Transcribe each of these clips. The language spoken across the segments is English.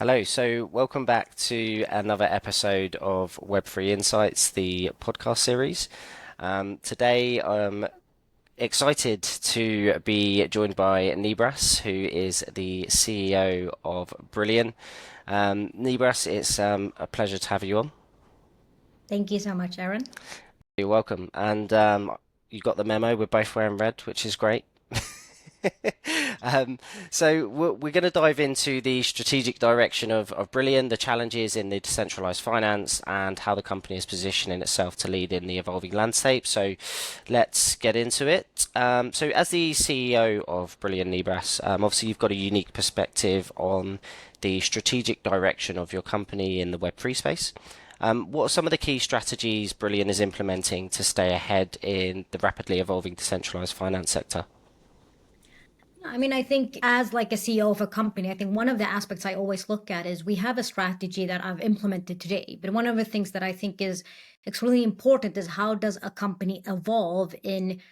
Hello, so welcome back to another episode of Web3 Insights, the podcast series. Today I'm excited to be joined by Nibras, who is the CEO of Brillion. Nibras, it's a pleasure to have you on. Thank you so much, Aaron. You're welcome. And you got the memo, we're both wearing red, which is great. Um, so we're going to dive into the strategic direction of Brillion, the challenges in the decentralized finance, and how the company is positioning itself to lead in the evolving landscape. So let's get into it. So as the CEO of Brillion Nibras, obviously you've got a unique perspective on the strategic direction of your company in the Web3 space. What are some of the key strategies Brillion is implementing to stay ahead in the rapidly evolving decentralized finance sector? I think as like a CEO of a company, I think one of the aspects I always look at is we have a strategy that I've implemented today. But one of the things that I think is extremely important is how does a company evolve in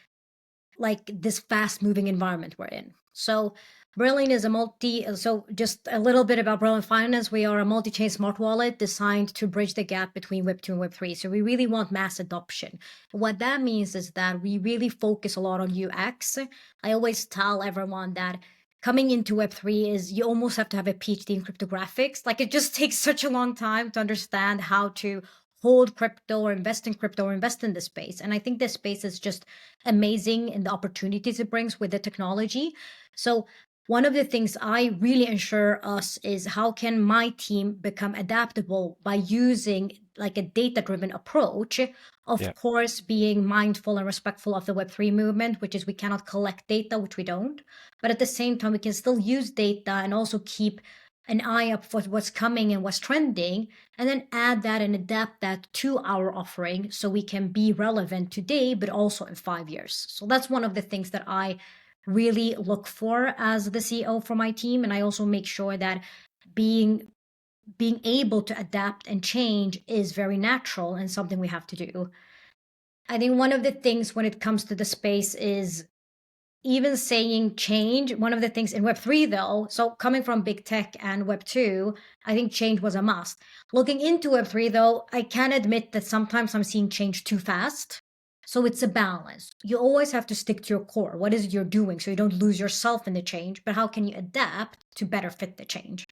like this fast moving environment we're in. So Brillion is a so just a little bit about Brillion Finance. We are a multi-chain smart wallet designed to bridge the gap between Web2 and Web3. So we really want mass adoption. What that means is that we really focus a lot on UX. I always tell everyone that coming into Web3 is you almost have to have a PhD in cryptographics. Like it just takes such a long time to understand how to hold crypto or invest in crypto or invest in this space. And I think this space is just amazing in the opportunities it brings with the technology. So one of the things I really ensure us is how can my team become adaptable by using like a data-driven approach, of Yeah. course, being mindful and respectful of the Web3 movement, which is we cannot collect data, which we don't. But at the same time, we can still use data and also keep an eye up for what's coming and what's trending, and then add that and adapt that to our offering so we can be relevant today, but also in 5 years. So that's one of the things that I really look for as the CEO for my team. And I also make sure that being being able to adapt and change is very natural and something we have to do. I think one of the things when it comes to the space is even saying change. One of the things in Web3, though, so coming from big tech and Web2, I think change was a must. Looking into Web3, though, I can admit that sometimes I'm seeing change too fast. So it's a balance. You always have to stick to your core. What is it you're doing so you don't lose yourself in the change, but how can you adapt to better fit the change?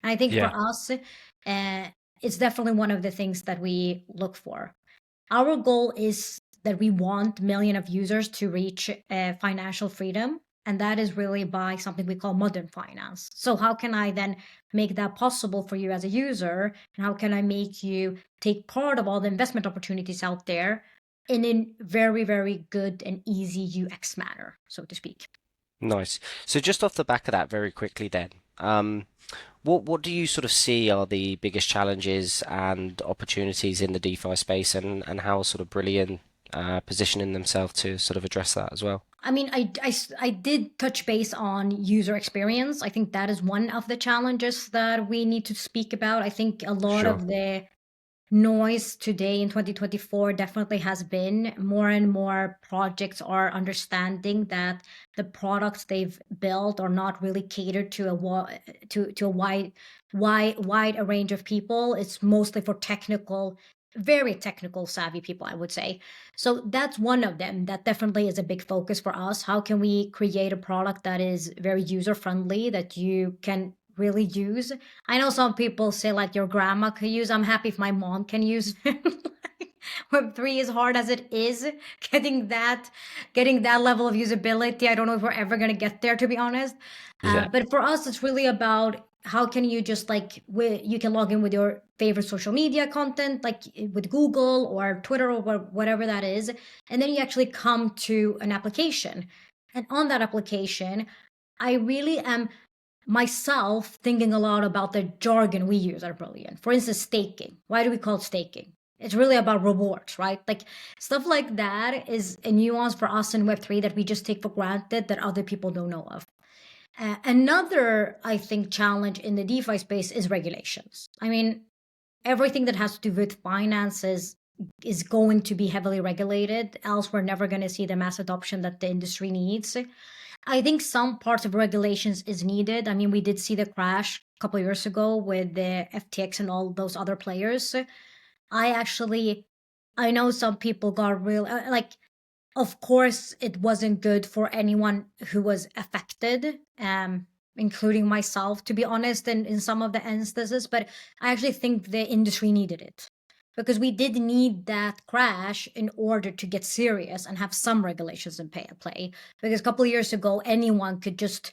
And I think for Yeah. us, it's definitely one of the things that we look for. Our goal is that we want million of users to reach financial freedom, and that is really by something we call modern finance. So how can I then make that possible for you as a user, and how can I make you take part of all the investment opportunities out there in a very, very good and easy UX manner, so to speak. Nice. So just off the back of that, very quickly then, what do you sort of see are the biggest challenges and opportunities in the DeFi space, and how sort of Brilliant positioning themselves to sort of address that as well? I did touch base on user experience. I think that is one of the challenges that we need to speak about. I think a lot Sure. of the noise today in 2024 definitely has been more and more projects are understanding that the products they've built are not really catered to to a wide a range of people. It's mostly for technical, very technical savvy people, I would say. So that's one of them that definitely is a big focus for us. How can we create a product that is very user friendly that you can really use? I know some people say like your grandma can use. I'm happy if my mom can use it. Web3 is hard as it is. Getting that, getting that level of usability, I don't know if we're ever gonna get there, to be honest. Yeah. But for us, it's really about how can you just like you can log in with your favorite social media content, like with Google or Twitter or whatever that is, and then you actually come to an application, and on that application, I really am myself thinking a lot about the jargon we use at Brilliant. For instance, staking. Why do we call it staking? It's really about rewards, right? Like stuff like that is a nuance for us in Web3 that we just take for granted that other people don't know of. Another, I think, challenge in the DeFi space is regulations. I mean, everything that has to do with finances is going to be heavily regulated, else we're never going to see the mass adoption that the industry needs. I think some parts of regulations is needed. I mean, we did see the crash a couple of years ago with the FTX and all those other players. I actually, I know some people got real, like, of course, it wasn't good for anyone who was affected, including myself, to be honest, in some of the instances. But I actually think the industry needed it because we did need that crash in order to get serious and have some regulations in play. Because a couple of years ago, anyone could just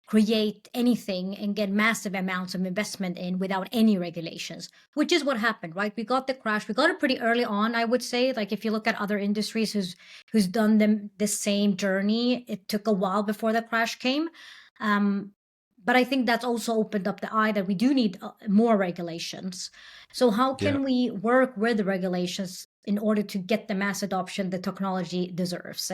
create anything and get massive amounts of investment in without any regulations, which is what happened, right? We got the crash. We got it pretty early on, I would say. Like if you look at other industries who's done them the same journey, it took a while before the crash came. But I think that's also opened up the eye that we do need more regulations. So how Yeah, can we work with the regulations in order to get the mass adoption the technology deserves?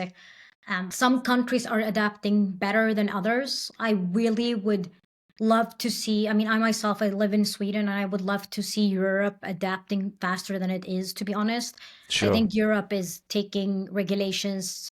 Some countries are adapting better than others. I really would love to see, I mean, I myself, I live in Sweden, and I would love to see Europe adapting faster than it is, to be honest. I sure. think Europe is taking regulations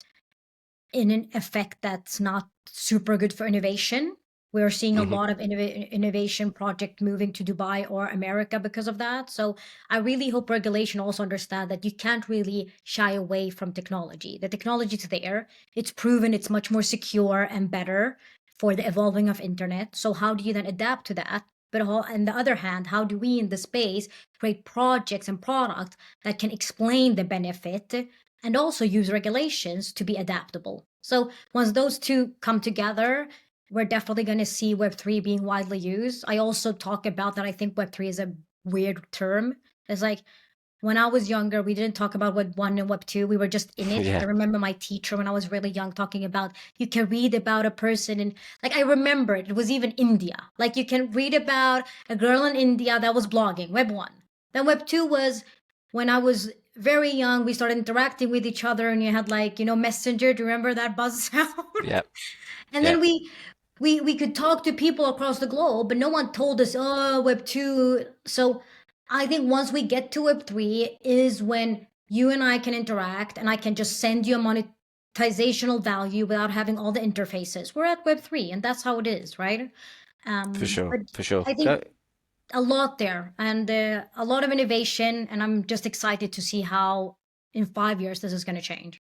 in an effect that's not super good for innovation. We're seeing a Hmm. lot of innovation project moving to Dubai or America because of that. So I really hope regulation also understand that you can't really shy away from technology. The technology is there. It's proven it's much more secure and better for the evolving of internet. So how do you then adapt to that? But on the other hand, how do we in the space create projects and products that can explain the benefit and also use regulations to be adaptable? So once those two come together, we're definitely going to see Web3 being widely used. I also talk about that I think Web3 is a weird term. It's like when I was younger, we didn't talk about Web 1 and Web 2. We were just in it. I Yeah, remember my teacher when I was really young talking about you can read about a person, and like I remember it was even India. Like you can read about a girl in India that was blogging, Web 1. Then Web 2 was when I was very young, we started interacting with each other, and you had like, Messenger. Do you remember that buzz sound? yeah, And yeah, then we could talk to people across the globe, but no one told us, oh, Web 2. So I think once we get to Web 3 is when you and I can interact, and I can just send you a monetizational value without having all the interfaces. We're at Web 3, and that's how it is, right? for sure, But for sure. I think Go. a lot there, and a lot of innovation, and I'm just excited to see how in 5 years this is going to change.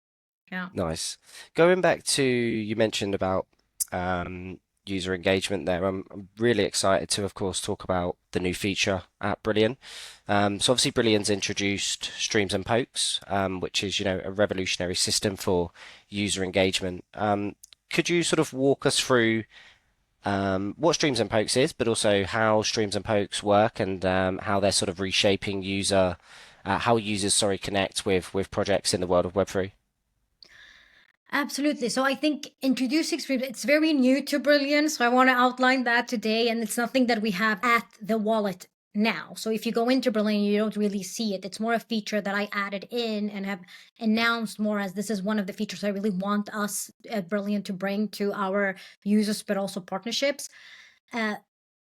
Yeah. Nice. Going back to you mentioned about user engagement there. I'm really excited to, of course, talk about the new feature at Brillion. So obviously, Brillion's introduced Streams and Pokes, which is, a revolutionary system for user engagement. Could you sort of walk us through what Streams and Pokes is, but also how Streams and Pokes work and how they're sort of reshaping how users, sorry, connect with projects in the world of Web3? Absolutely. So I think introducing streams, it's very new to Brilliant. So I want to outline that today. And it's nothing that we have at the wallet now. So if you go into Brilliant, you don't really see it. It's more a feature that I added in and have announced more as this is one of the features I really want us at Brilliant to bring to our users, but also partnerships. Uh,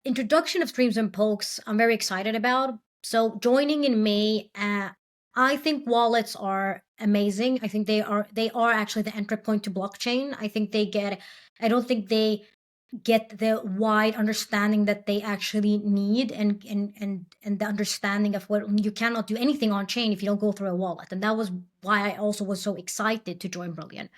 Introduction of streams and pokes, I'm very excited about. So joining in May, I think wallets are amazing. I think they are actually the entry point to blockchain. I don't think they get the wide understanding that they actually need, and the understanding of what you cannot do anything on chain if you don't go through a wallet. And that was why I also was so excited to join Brilliant.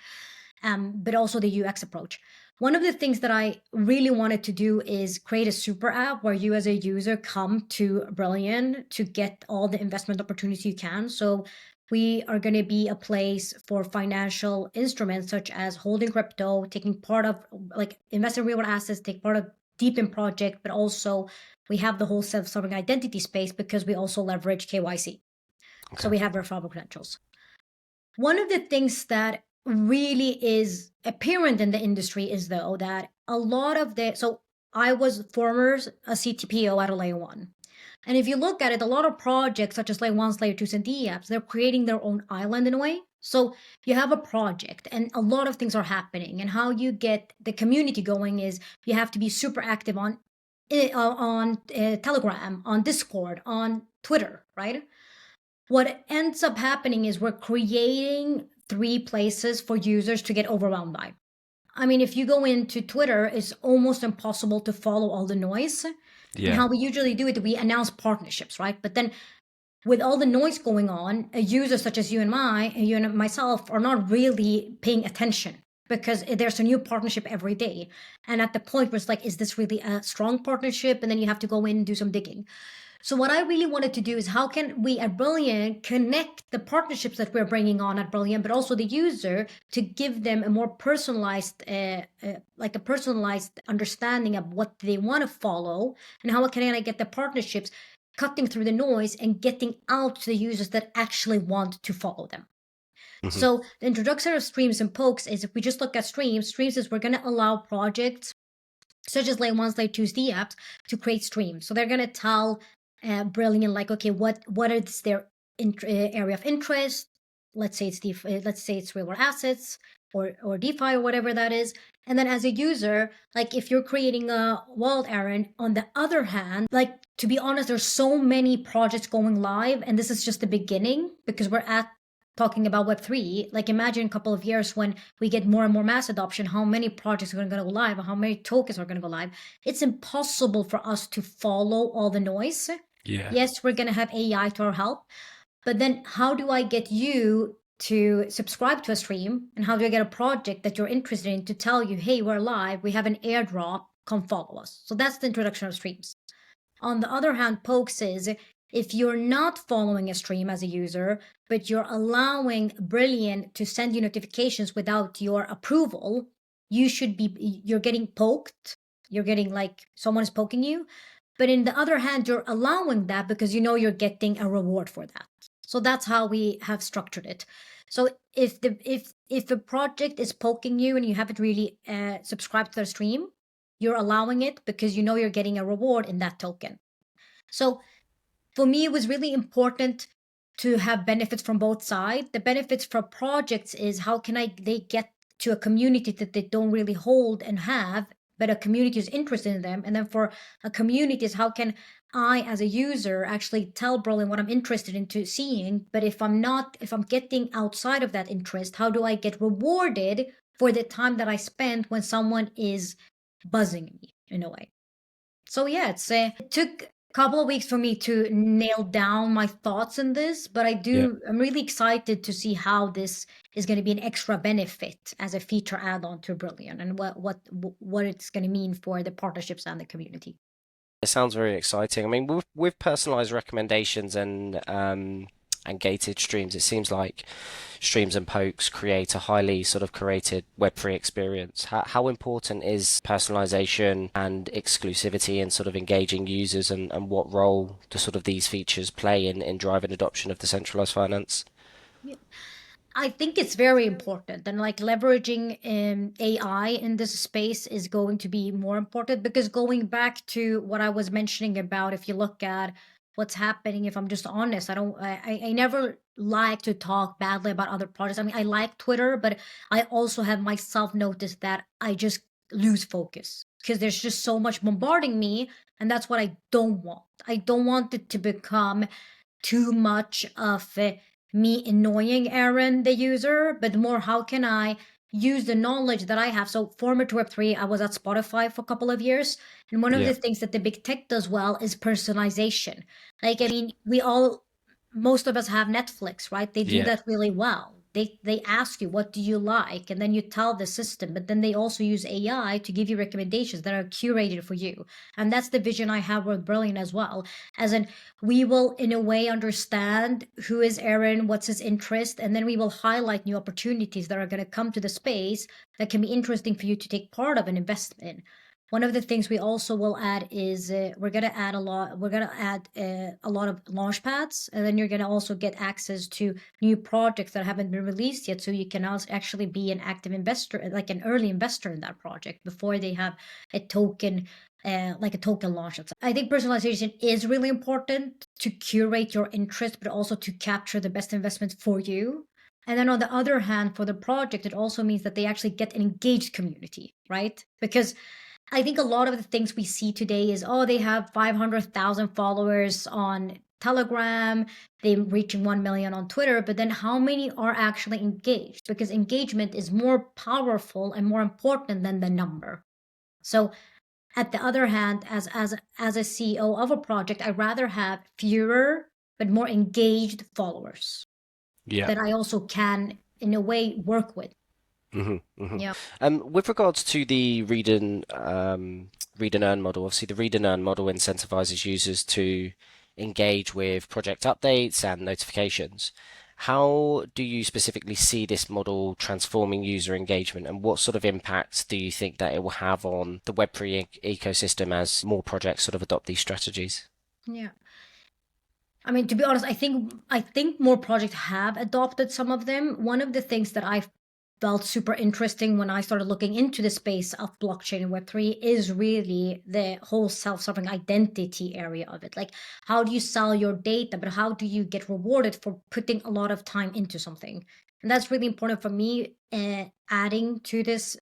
But also the UX approach. One of the things that I really wanted to do is create a super app where you as a user come to Brilliant to get all the investment opportunities you can. So we are going to be a place for financial instruments such as holding crypto, taking part of like investing in real assets, take part of deep in project, but also we have the whole self-serving identity space because we also leverage KYC. So Okay. we have verifiable credentials. One of the things that really is apparent in the industry is though that a lot of so I was former a CTPO at a layer one. And if you look at it, a lot of projects such as layer ones, layer twos, and D apps, they're creating their own island in a way. So you have a project and a lot of things are happening. And how you get the community going is you have to be super active on Telegram, on Discord, on Twitter, right? What ends up happening is we're creating three places for users to get overwhelmed by. I mean, if you go into Twitter, it's almost impossible to follow all the noise. And Yeah. how we usually do it, we announce partnerships, right? But then with all the noise going on, a user such as you and myself are not really paying attention because there's a new partnership every day. And at the point where it's like, is this really a strong partnership? And then you have to go in and do some digging. So what I really wanted to do is how can we at Brillion connect the partnerships that we're bringing on at Brillion, but also the user to give them a more personalized, like a personalized understanding of what they want to follow, and how can I get the partnerships cutting through the noise and getting out to the users that actually want to follow them. Hmm. So the introduction of streams and pokes is, if we just look at streams is we're going to allow projects such as layer 1, layer 2, the apps to create streams. So they're going to tell Brillion, like, okay, what is their area of interest? Let's say it's real world assets or DeFi or whatever that is. And then as a user, like if you're creating a wallet errand, on the other hand, like to be honest, there's so many projects going live, and this is just the beginning because we're at talking about Web3. Like imagine a couple of years when we get more and more mass adoption, how many projects are going to go live, how many tokens are going to go live. It's impossible for us to follow all the noise. Yeah. Yes, we're going to have AI to our help, but then how do I get you to subscribe to a stream, and how do I get a project that you're interested in to tell you, hey, we're live, we have an airdrop, come follow us? So that's the introduction of streams. On the other hand, pokes is, if you're not following a stream as a user, but you're allowing Brillion to send you notifications without your approval, you're getting poked. You're getting like someone is poking you. But in the other hand, you're allowing that because you know you're getting a reward for that. So that's how we have structured it. So if the project is poking you and you haven't really subscribed to their stream, you're allowing it because you know you're getting a reward in that token. So for me, it was really important to have benefits from both sides. The benefits for projects is how can they get to a community that they don't really hold and have, but a community is interested in them. And then for a community is how can I, as a user, actually tell Brillion what I'm interested into seeing. But if I'm getting outside of that interest, how do I get rewarded for the time that I spent when someone is buzzing me in a way? So yeah, it took a couple of weeks for me to nail down my thoughts in this, but Yeah. I'm really excited to see how this is going to be an extra benefit as a feature add-on to Brillion, and what it's going to mean for the partnerships and the community. It sounds very exciting. I mean, with personalized recommendations and gated streams, it seems like streams and pokes create a highly sort of curated Web3 experience. How important is personalization and exclusivity in sort of engaging users, and what role do sort of these features play in driving adoption of decentralized finance? Yeah. I think it's very important, and like leveraging AI in this space is going to be more important, because going back to what I was mentioning about, if you look at what's happening, if I'm just honest, I never like to talk badly about other projects. I mean, I like Twitter, but I also have myself noticed that I just lose focus because there's just so much bombarding me, and that's what I don't want. I don't want it to become too much of me annoying Aaron, the user, but more how can I use the knowledge that I have. So former to Web3, I was at Spotify for a couple of years. And one of Yeah. the things that the big tech does well is personalization. Like, I mean, most of us have Netflix, right? They do Yeah. that really well. They ask you, what do you like? And then you tell the system, but then they also use AI to give you recommendations that are curated for you. And that's the vision I have with Brilliant as well. As in, we will in a way understand who is Aaron, what's his interest, and then we will highlight new opportunities that are going to come to the space that can be interesting for you to take part of and invest in. One of the things we also will add is we're going to add a lot. We're going to add a lot of launch pads, and then you're going to also get access to new projects that haven't been released yet, so you can also actually be an active investor, like an early investor in that project before they have a token, like a token launch. I think personalization is really important to curate your interest, but also to capture the best investment for you. And then on the other hand, for the project, it also means that they actually get an engaged community, right? Because I think a lot of the things we see today is, oh, they have 500,000 followers on Telegram, they're reaching 1 million on Twitter, but then how many are actually engaged? Because engagement is more powerful and more important than the number. So at the other hand, as a CEO of a project, I'd rather have fewer but more engaged followers Yeah. that I also can, in a way, work with. Yeah. With regards to the read and earn model, obviously the read and earn model incentivizes users to engage with project updates and notifications. How do you specifically see this model transforming user engagement, and what sort of impact do you think that it will have on the Web3 ecosystem as more projects sort of adopt these strategies? Yeah. I mean, to be honest, I think more projects have adopted some of them. One of the things that I felt super interesting when I started looking into the space of blockchain and Web3 is really the whole self-serving identity area of it. Like, how do you sell your data, but how do you get rewarded for putting a lot of time into something? And that's really important for me, adding to this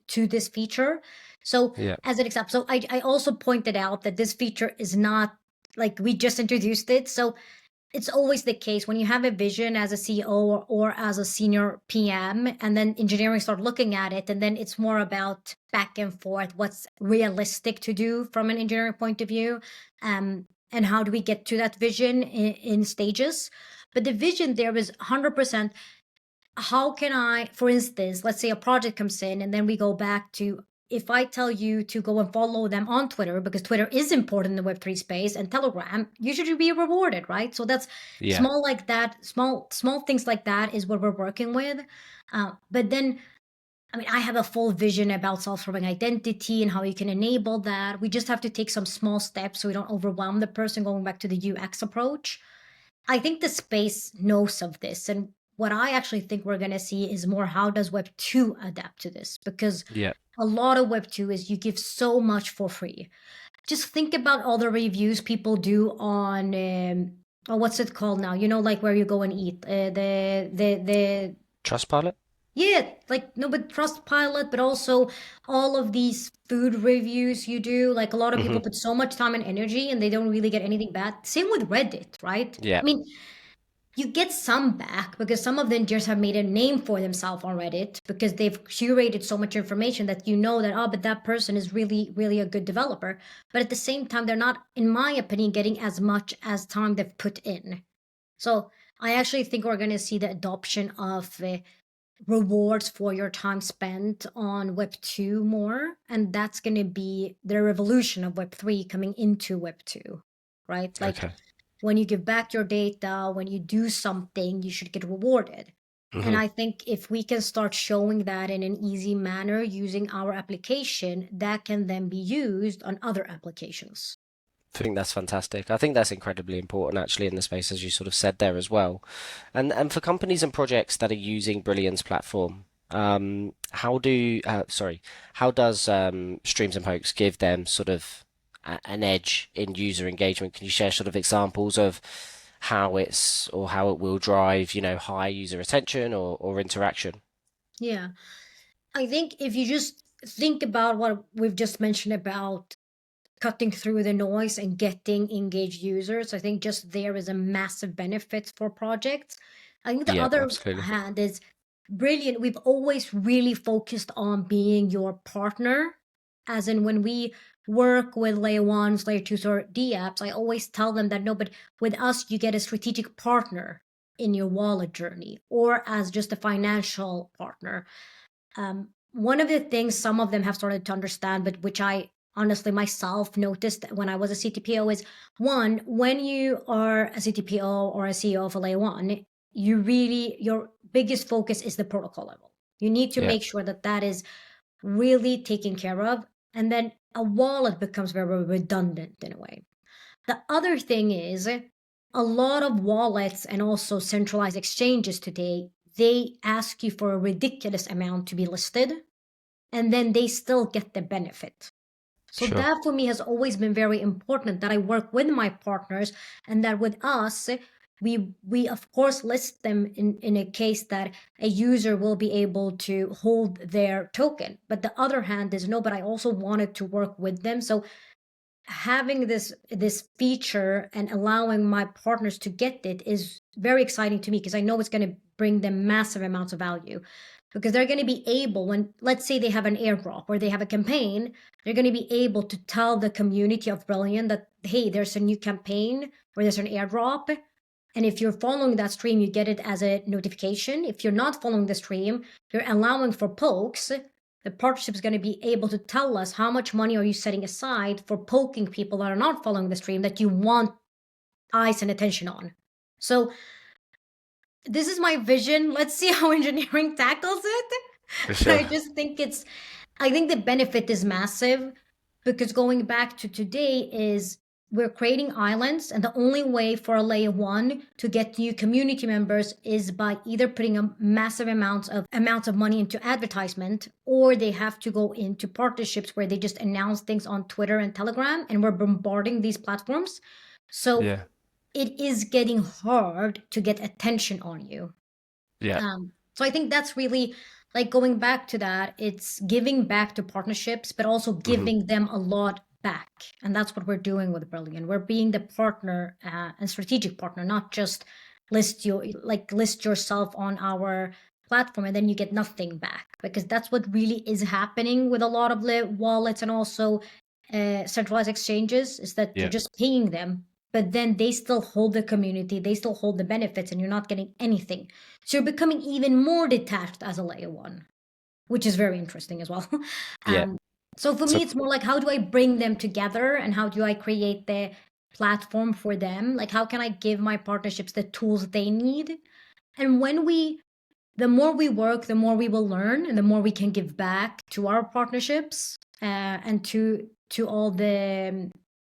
feature. So Yeah. as an example, so I also pointed out that this feature is not like we just introduced it. So it's always the case when you have a vision as a CEO or as a senior PM, and then engineering start looking at it, and then it's more about back and forth, what's realistic to do from an engineering point of view, and how do we get to that vision in stages. But the vision there is 100%. How can I, for instance, let's say a project comes in and then we go back to, if I tell you to go and follow them on Twitter, because Twitter is important in the Web3 space, and Telegram, you should be rewarded, right? So that's Yeah. small like that, small things like that is what we're working with. But then, I mean, I have a full vision about self-serving identity and how you can enable that. We just have to take some small steps so we don't overwhelm the person, going back to the UX approach. I think the space knows of this. And what I actually think we're going to see is more, how does Web 2 adapt to this? Because Yeah. a lot of Web 2 is you give so much for free. Just think about all the reviews people do on, oh, what's it called now? You know, like where you go and eat. Trustpilot? Yeah, like, no, but Trustpilot, but also all of these food reviews you do. Like, a lot of people Hmm. put so much time and energy and they don't really get anything back. Same with Reddit, right? Yeah. I mean, you get some back because some of them just have made a name for themselves on Reddit because they've curated so much information that you know that, oh, but that person is really, really a good developer. But at the same time, they're not, in my opinion, getting as much as time they've put in. So I actually think we're going to see the adoption of rewards for your time spent on Web 2 more. And that's going to be the revolution of Web 3 coming into Web 2, right? Like, Okay. when you give back your data, when you do something, you should get rewarded. And Hmm. I think if we can start showing that in an easy manner using our application, that can then be used on other applications. I think that's fantastic. I think that's incredibly important actually in the space, as you sort of said there as well. And for companies and projects that are using Brilliant's platform, how does Streams and Pokes give them sort of an edge in user engagement? Can you share sort of examples of how it's or how it will drive, high user attention or interaction? Yeah. I think if you just think about what we've just mentioned about cutting through the noise and getting engaged users, I think just there is a massive benefit for projects. I think the Yeah, other absolutely. hand is Brilliant. We've always really focused on being your partner, as in when we work with layer ones, layer twos, or D apps, I always tell them that no, but with us, you get a strategic partner in your wallet journey or as just a financial partner. One of the things some of them have started to understand, but which I honestly myself noticed when I was a CTPO, is one, when you are a CTPO or a CEO of a layer one, your biggest focus is the protocol level. You need to Yeah, make sure that that is really taken care of. And then a wallet becomes very redundant in a way. The other thing is a lot of wallets and also centralized exchanges today, they ask you for a ridiculous amount to be listed, and then they still get the benefit. So sure. that for me has always been very important, that I work with my partners and that with us, we of course list them in a case that a user will be able to hold their token. But the other hand is no, but I also wanted to work with them. So having this feature and allowing my partners to get it is very exciting to me because I know it's going to bring them massive amounts of value because they're going to be able when let's say they have an airdrop or they have a campaign, they're going to be able to tell the community of Brillion that hey, there's a new campaign or there's an airdrop, and if you're following that stream you get it as a notification. If you're not following the stream, you're allowing for pokes. The partnership is going to be able to tell us how much money are you setting aside for poking people that are not following the stream that you want eyes and attention on. So this is my vision. Let's see how engineering tackles it. For But sure. I think the benefit is massive because going back to today is we're creating islands, and the only way for a layer one to get new community members is by either putting a massive amounts of money into advertisement, or they have to go into partnerships where they just announce things on Twitter and Telegram, and we're bombarding these platforms. So Yeah. it is getting hard to get attention on you. Yeah. So I think that's really like going back to that, it's giving back to partnerships, but also Hmm. giving them a lot back. And that's what we're doing with Brilliant. We're being the partner and strategic partner, not just list yourself on our platform and then you get nothing back. Because that's what really is happening with a lot of the wallets and also centralized exchanges is that you're Yeah. just paying them, but then they still hold the community, they still hold the benefits, and you're not getting anything. So you're becoming even more detached as a layer one, which is very interesting as well. Yeah. um, so for So me, it's more like how do I bring them together and how do I create the platform for them? Like how can I give my partnerships the tools they need? And the more we work, the more we will learn, and the more we can give back to our partnerships and to all the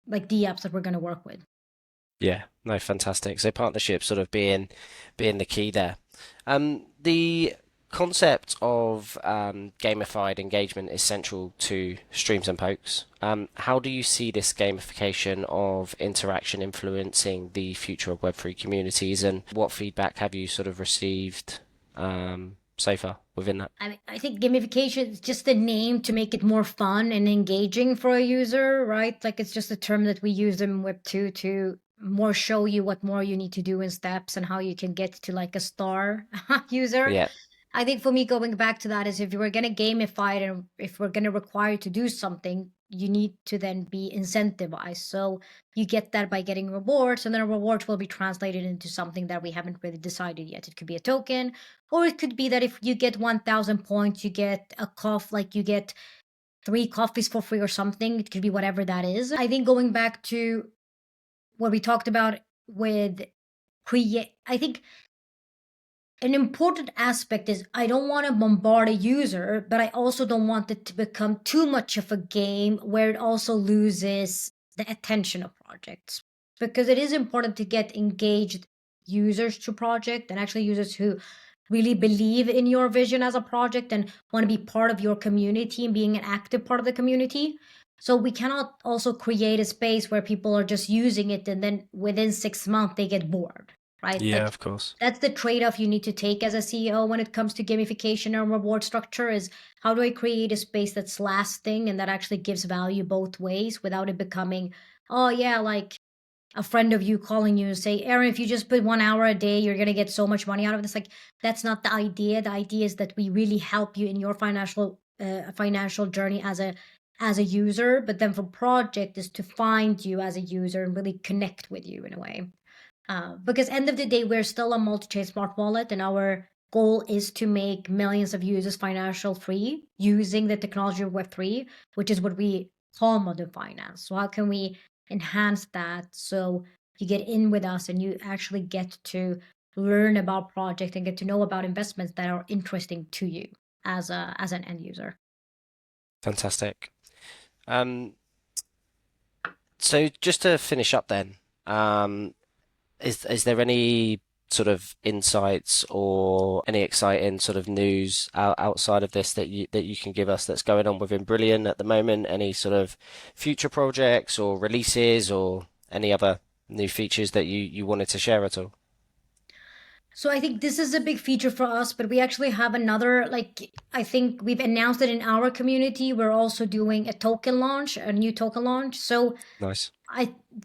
like the apps that we're going to work with. yeah, no, fantastic. So partnership sort of being the key there. The concept of gamified engagement is central to streams and pokes. How do you see this gamification of interaction influencing the future of Web3 communities, and what feedback have you sort of received so far within that? I think gamification is just a name to make it more fun and engaging for a user, right? Like it's just a term that we use in Web2 to more show you what more you need to do in steps and how you can get to like a star user. Yeah, I think for me, going back to that is if you were going to gamify it and if we're going to require you to do something, you need to then be incentivized. So you get that by getting rewards, and then rewards will be translated into something that we haven't really decided yet. It could be a token, or it could be that if you get 1,000 points, you get a like you get 3 coffees for free or something. It could be whatever that is. I think going back to what we talked about with I think an important aspect is I don't want to bombard a user, but I also don't want it to become too much of a game where it also loses the attention of projects. Because it is important to get engaged users to project and actually users who really believe in your vision as a project and want to be part of your community and being an active part of the community. So we cannot also create a space where people are just using it and then within 6 months they get bored, right? yeah, Like of course. that's the trade-off you need to take as a CEO when it comes to gamification and reward structure is how do I create a space that's lasting and that actually gives value both ways without it becoming, oh yeah, like a friend of you calling you and say, Aaron, if you just put 1 hour a day, you're gonna get so much money out of this. Like that's not the idea. The idea is that we really help you in your financial journey as a user, but then for project is to find you as a user and really connect with you in a way. Because end of the day, we're still a multi-chain smart wallet, and our goal is to make millions of users financial free using the technology of Web3, which is what we call modern finance. So how can we enhance that so you get in with us and you actually get to learn about project and get to know about investments that are interesting to you as an end user? Fantastic. Um, so just to finish up then, is there any sort of insights or any exciting sort of news outside of this that you can give us that's going on within Brillion at the moment? Any sort of future projects or releases or any other new features that you wanted to share at all? So I think this is a big feature for us, but we actually have another, like, I think we've announced it in our community. We're also doing a token launch, a new token launch. So Nice.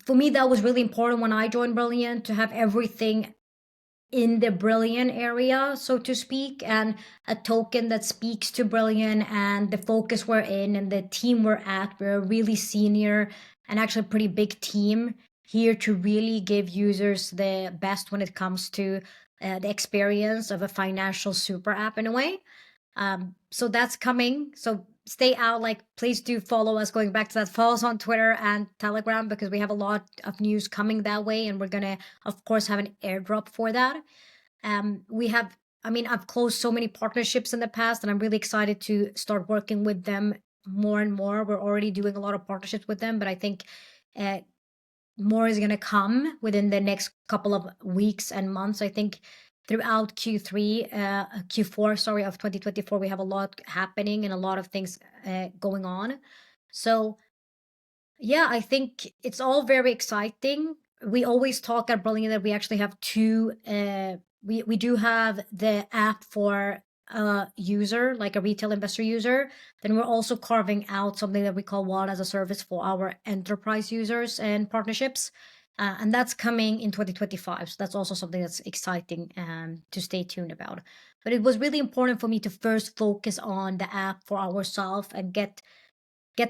for me, that was really important when I joined Brilliant to have everything in the Brillion area, so to speak, and a token that speaks to Brillion and the focus we're in and the team we're at. We're a really senior and actually a pretty big team here to really give users the best when it comes to the experience of a financial super app in a way. So that's coming. So stay out. Like, please do follow us. Going back to that, follow us on Twitter and Telegram because we have a lot of news coming that way, and we're gonna, of course, have an airdrop for that. We have. I mean, I've closed so many partnerships in the past, and I'm really excited to start working with them more and more. We're already doing a lot of partnerships with them, but I think uh, more is going to come within the next couple of weeks and months. I think throughout Q4, sorry, of 2024, we have a lot happening and a lot of things going on. So yeah, I think it's all very exciting. We always talk at Brilliant that we actually have two. We do have the app for a user, like a retail investor user. Then we're also carving out something that we call Wallet as a Service for our enterprise users and partnerships. And that's coming in 2025. So that's also something that's exciting to stay tuned about. But it was really important for me to first focus on the app for ourselves and get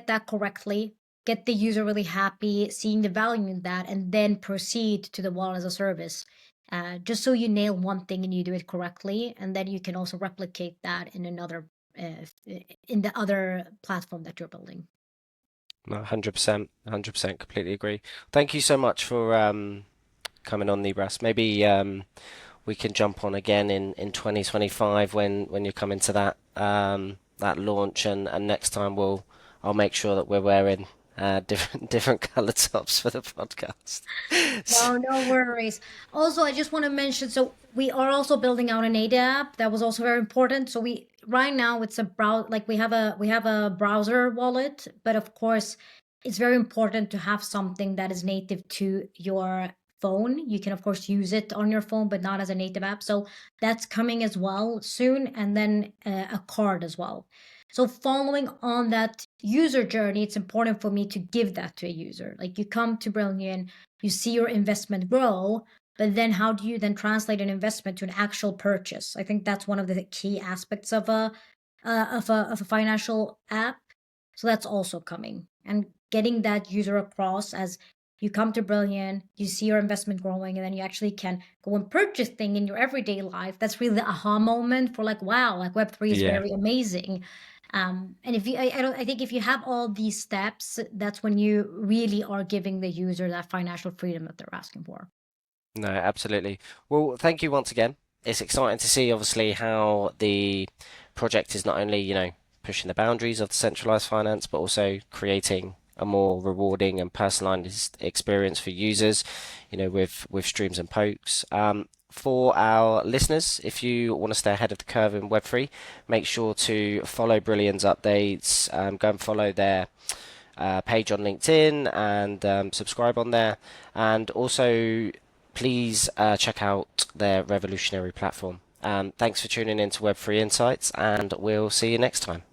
that correctly, get the user really happy, seeing the value in that, and then proceed to the wallet as a service. Just so you nail one thing and you do it correctly, and then you can also replicate that in another, in the other platform that you're building. No, 100%, 100%, completely agree. Thank you so much for coming on, Nibras. Maybe we can jump on again in 2025 when you're coming to that launch, and next time I'll make sure that we're wearing different color tops for the podcast. No, no worries. Also, I just want to mention, so we are also building out a native app. That was also very important. So we right now it's a like we have a browser wallet, but of course, it's very important to have something that is native to your phone. You can of course use it on your phone, but not as a native app. So that's coming as well soon, and then a card as well. So following on that user journey, it's important for me to give that to a user. Like, you come to Brilliant, you see your investment grow, but then how do you then translate an investment to an actual purchase? I think that's one of the key aspects of a financial app. So that's also coming, and getting that user across as you come to Brilliant, you see your investment growing, and then you actually can go and purchase thing in your everyday life. That's really the aha moment for, like, wow, like Web3 is Yeah. very amazing. And if you, I don't, I think if you have all these steps, that's when you really are giving the user that financial freedom that they're asking for. No, absolutely. Well, thank you once again. It's exciting to see, obviously, how the project is not only, pushing the boundaries of decentralized finance, but also creating a more rewarding and personalized experience for users, with streams and pokes. For our listeners, if you want to stay ahead of the curve in Web3, make sure to follow Brillion's updates. Go and follow their page on LinkedIn and subscribe on there. And also, please check out their revolutionary platform. Thanks for tuning in to Web3 Insights, and we'll see you next time.